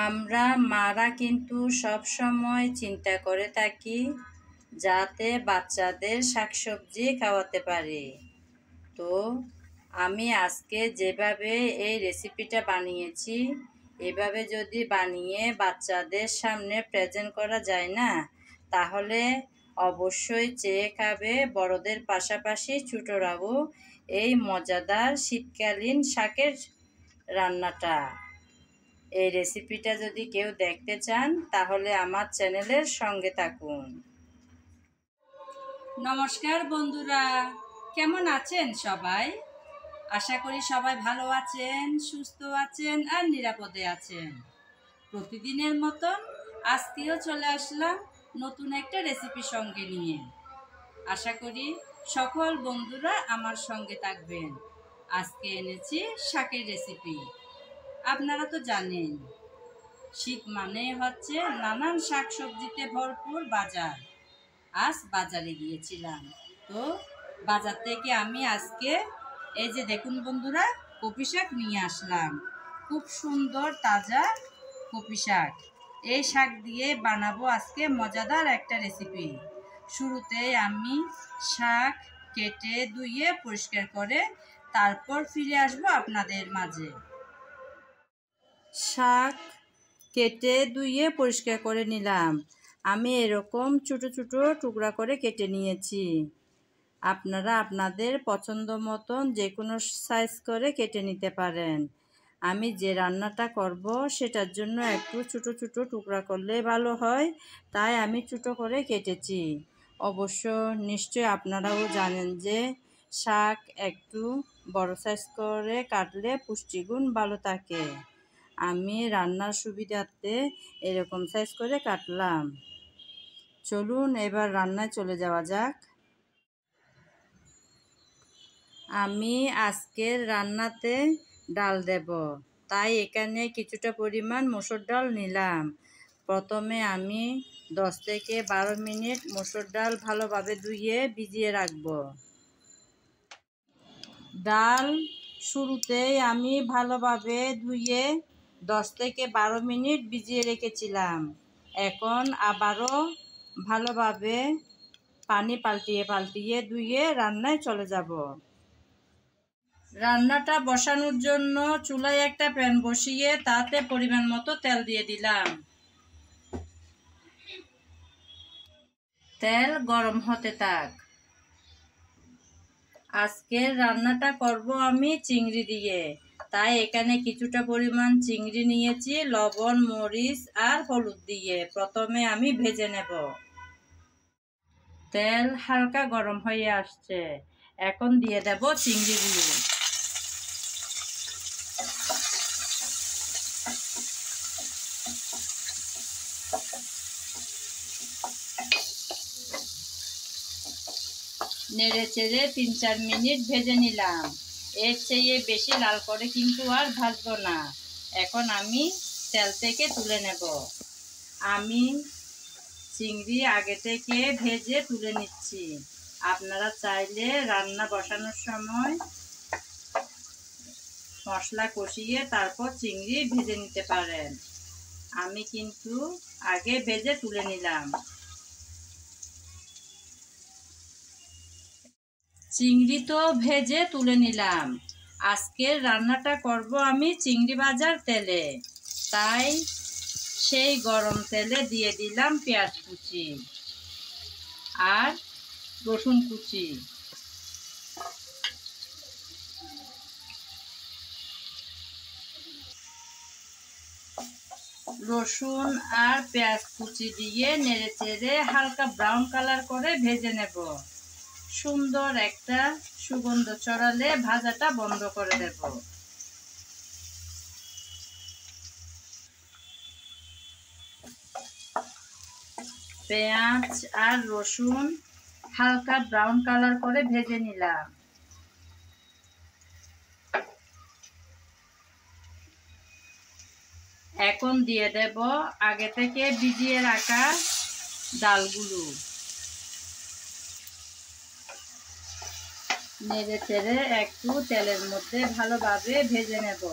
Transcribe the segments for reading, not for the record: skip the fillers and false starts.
আমরা মারা কিন্তু সব সময় চিন্তা করে থাকি যাতে বাচ্চাদের শাকসবজি খাওয়াতে পারি। তো আমি আজকে যেভাবে এই রেসিপিটা বানিয়েছি, এভাবে যদি বানিয়ে বাচ্চাদের সামনে প্রেজেন্ট করা যায় না, তাহলে অবশ্যই চেয়ে খাবে বড়দের পাশাপাশি ছোটরাও এই মজাদার শীতকালীন শাকের রান্নাটা। এই রেসিপিটা যদি কেউ দেখতে চান তাহলে আমার চ্যানেলের সঙ্গে থাকুন। নমস্কার বন্ধুরা, কেমন আছেন সবাই? আশা করি সবাই ভালো আছেন, সুস্থ আছেন আর নিরাপদে আছেন। প্রতিদিনের মতন আজকেও চলে আসলাম নতুন একটা রেসিপি সঙ্গে নিয়ে। আশা করি সকল বন্ধুরা আমার সঙ্গে থাকবেন। আজকে এনেছি শাকের রেসিপি। আপনারা তো জানেন, শীত মানে হচ্ছে নানান শাকসবজিতে ভরপুর বাজার। আজ বাজারে গিয়েছিলাম, তো বাজার থেকে আমি আজকে এই যে দেখুন বন্ধুরা, কপি শাক নিয়ে আসলাম। খুব সুন্দর তাজা কপি শাক। এই শাক দিয়ে বানাবো আজকে মজাদার একটা রেসিপি। শুরুতে আমি শাক কেটে ধুয়ে পরিষ্কার করে তারপর ফিরে আসবো আপনাদের মাঝে। শাক কেটে ধুয়ে পরিষ্কার করে নিলাম। আমি এরকম ছোটো ছোটো টুকরা করে কেটে নিয়েছি। আপনারা আপনাদের পছন্দ মতন যে কোনো সাইজ করে কেটে নিতে পারেন। আমি যে রান্নাটা করব সেটার জন্য একটু ছোটো ছোটো টুকরা করলে ভালো হয়, তাই আমি ছোটো করে কেটেছি। অবশ্য নিশ্চয়ই আপনারাও জানেন যে শাক একটু বড় সাইজ করে কাটলে পুষ্টিগুণ ভালো থাকে। আমি রান্নার সুবিধার্থে এরকম সাইজ করে কাটলাম। চলুন এবার রান্নায় চলে যাওয়া যাক। আমি আজকের রান্নাতে ডাল দেব, তাই এখানে কিছুটা পরিমাণ মসুর ডাল নিলাম। প্রথমে আমি 10 থেকে 12 মিনিট মসুর ডাল ভালোভাবে ধুয়ে ভিজিয়ে রাখব। ডাল শুরুতেই আমি ভালোভাবে ধুয়ে 10 থেকে 12 মিনিট ভিজিয়ে রেখেছিলাম। এখন আবারও ভালোভাবে পানি পাল্টিয়ে ধুয়ে রান্নায় চলে যাব। রান্নাটা বসানোর জন্য চুলায় একটা প্যান বসিয়ে তাতে পরিমাণ মতো তেল দিয়ে দিলাম। তেল গরম হতে থাক। আজকের রান্নাটা করব আমি চিংড়ি দিয়ে, তাই এখানে কিছুটা পরিমাণ চিংড়ি নিয়েছি লবণ, মরিচ আর হলুদ দিয়ে। প্রথমে আমি ভেজে নেব। তেল হালকা গরম হয়ে আসছে, এখন দিয়ে দেব চিংড়িগুলো। নেড়ে চেড়ে 3-4 মিনিট ভেজে নিলাম। এর চেয়ে বেশি লাল করে কিন্তু আর ভাজবো না। এখন আমি তেল থেকে তুলে নেব। আমি চিংড়ি আগে থেকে ভেজে তুলে নিচ্ছি। আপনারা চাইলে রান্না বসানোর সময় মশলা কষিয়ে তারপর চিংড়ি ভেজে নিতে পারেন। আমি কিন্তু আগে ভেজে তুলে নিলাম। চিংড়ি তো ভেজে তুলে নিলাম। আজকের রান্নাটা করব আমি চিংড়ি ভাজার তেলে, তাই সেই গরম তেলে দিয়ে দিলাম পেঁয়াজ কুচি আর রসুন কুচি। রসুন আর পেঁয়াজ কুচি দিয়ে নেড়ে চেড়ে হালকা ব্রাউন কালার করে ভেজে নেব। সুন্দর একটা সুগন্ধ ছড়ালে ভাজাটা বন্ধ করে দেব। পেঁয়াজ আর রসুন হালকা ব্রাউন কালার করে ভেজে নিলাম। এখন দিয়ে দেব আগে থেকে ভিজিয়ে রাখা ডালগুলো। নেড়ে চেড়ে একটু তেলের মধ্যে ভালোভাবে ভেজে নেব।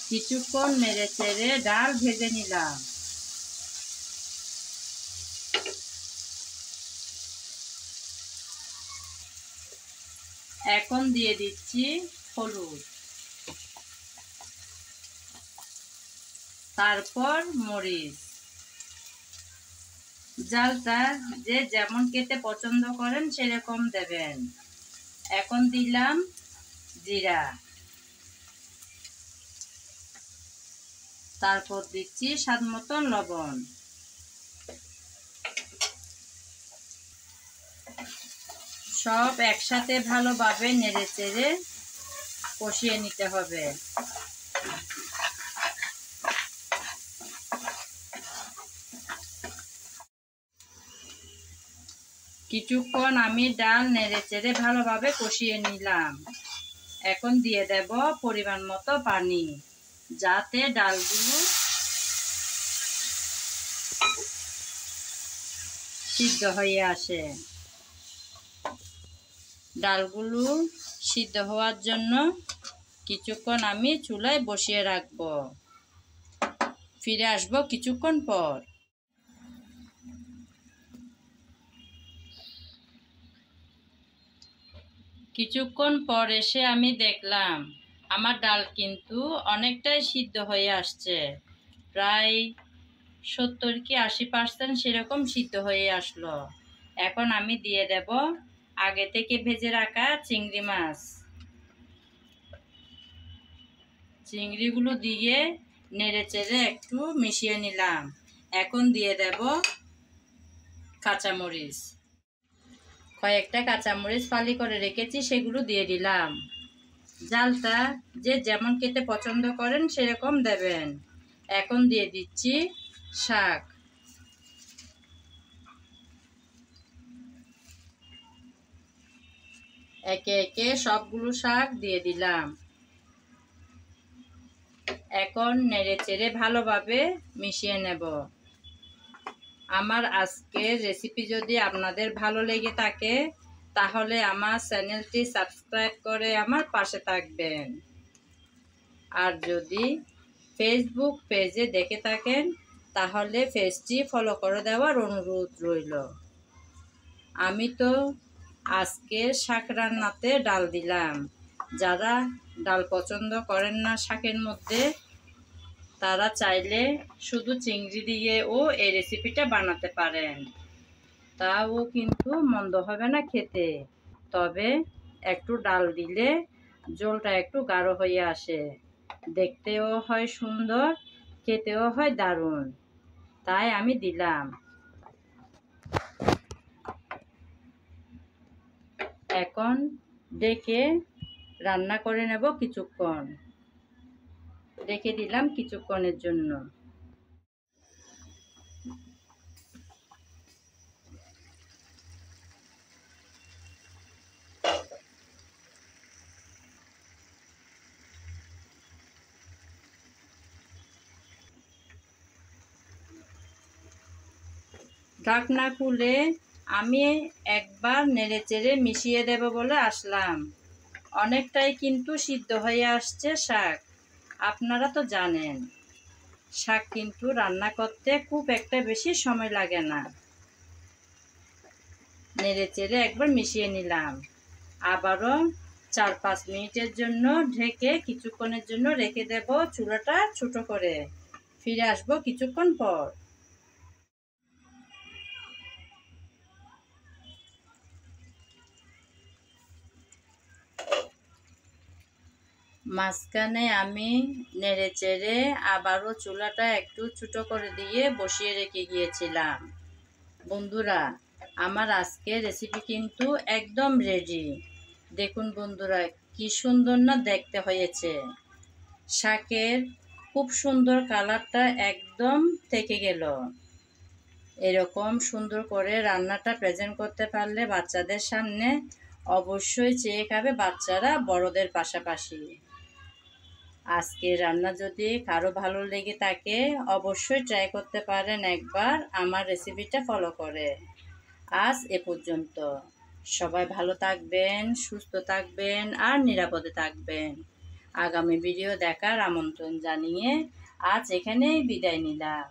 কিছুক্ষণ নেড়ে চেড়ে ডাল ভেজে নিলাম। এখন দিয়ে দিচ্ছি হলুদ, তারপর মরিচ। ঝালটা যে যেমন খেতে পছন্দ করেন সেরকম দেবেন। এখন দিলাম জিরা, তারপর দিচ্ছি স্বাদ মতন লবণ। সব একসাথে ভালোভাবে নেড়ে চেড়ে কষিয়ে নিতে হবে। কিছুক্ষণ আমি ডাল নেড়ে চেড়ে ভালোভাবে কষিয়ে নিলাম। এখন দিয়ে দেব পরিমাণ মতো পানি, যাতে ডালগুলো সিদ্ধ হয়ে আসে। ডালগুলো সিদ্ধ হওয়ার জন্য কিছুক্ষণ আমি চুলায় বসিয়ে রাখবো। ফিরে আসবো কিছুক্ষণ পর। কিছুক্ষণ পর এসে আমি দেখলাম আমার ডাল কিন্তু অনেকটাই সিদ্ধ হয়ে আসছে। প্রায় 70 কি 80% সেরকম সিদ্ধ হয়ে আসলো। এখন আমি দিয়ে দেব আগে থেকে ভেজে রাখা চিংড়ি মাছ। চিংড়িগুলো দিয়ে নেড়ে চেড়ে একটু মিশিয়ে নিলাম। এখন দিয়ে দেব কাঁচামরিচ। কয়েকটা কাঁচামরিচ ফালি করে রেখেছি, সেগুলো দিয়ে দিলাম। ঝালটা যে যেমন খেতে পছন্দ করেন সেরকম দেবেন। এখন দিয়ে দিচ্ছি শাক। একে একে সবগুলো শাক দিয়ে দিলাম। এখন নেড়ে চেড়ে ভালোভাবে মিশিয়ে নেব। আমার আজকের রেসিপি যদি আপনাদের ভালো লেগে থাকে তাহলে আমার চ্যানেলটি সাবস্ক্রাইব করে আমার পাশে থাকবেন। আর যদি ফেসবুক পেজে দেখে থাকেন তাহলে পেজটি ফলো করে দেওয়ার অনুরোধ রইল। আমি তো আজকের শাক রান্নাতে ডাল দিলাম। যারা ডাল পছন্দ করেন না শাকের মধ্যে, তারা চাইলে শুধু চিংড়ি দিয়েও এই রেসিপিটা বানাতে পারেন। তাও কিন্তু মন্দ হবে না খেতে। তবে একটু ডাল দিলে ঝোলটা একটু গাঢ় হয়ে আসে, দেখতেও হয় সুন্দর, খেতেও হয় দারুণ। তাই আমি দিলাম। এখন ডেকে রান্না করে নেব কিছুক্ষণ। রেখে দিলাম কিছুক্ষণের জন্য। ঢাকনা খুলে আমি একবার নেড়ে চেড়ে মিশিয়ে দেব বলে আসলাম। অনেকটাই কিন্তু সিদ্ধ হয়ে আসছে শাক। আপনারা তো জানেন শাক কিন্তু রান্না করতে খুব একটা বেশি সময় লাগে না। নেড়ে চেড়ে একবার মিশিয়ে নিলাম। আবারও 4-5 মিনিটের জন্য ঢেকে কিছুক্ষণের জন্য রেখে দেব চুলাটা ছোট করে। ফিরে আসবো কিছুক্ষণ পর। মাঝখানে আমি নেড়ে চেড়ে আবারও চুলাটা একটু ছোট করে দিয়ে বসিয়ে রেখে গিয়েছিলাম। বন্ধুরা, আমার আজকের রেসিপি কিন্তু একদম রেডি। দেখুন বন্ধুরা, কি সুন্দর না দেখতে হয়েছে। শাকের খুব সুন্দর কালারটা একদম থেকে গেল। এরকম সুন্দর করে রান্নাটা প্রেজেন্ট করতে পারলে বাচ্চাদের সামনে অবশ্যই চেয়ে খাবে বাচ্চারা বড়দের পাশাপাশি। আজকের রান্না যদি কারো ভালো লেগে থাকে অবশ্যই ট্রাই করতে পারেন একবার আমার রেসিপিটা ফলো করে। আজ এ পর্যন্ত। সবাই ভালো থাকবেন, সুস্থ থাকবেন আর নিরাপদে থাকবেন। আগামী ভিডিও দেখার আমন্ত্রণ জানিয়ে আজ এখানেই বিদায় নিলাম।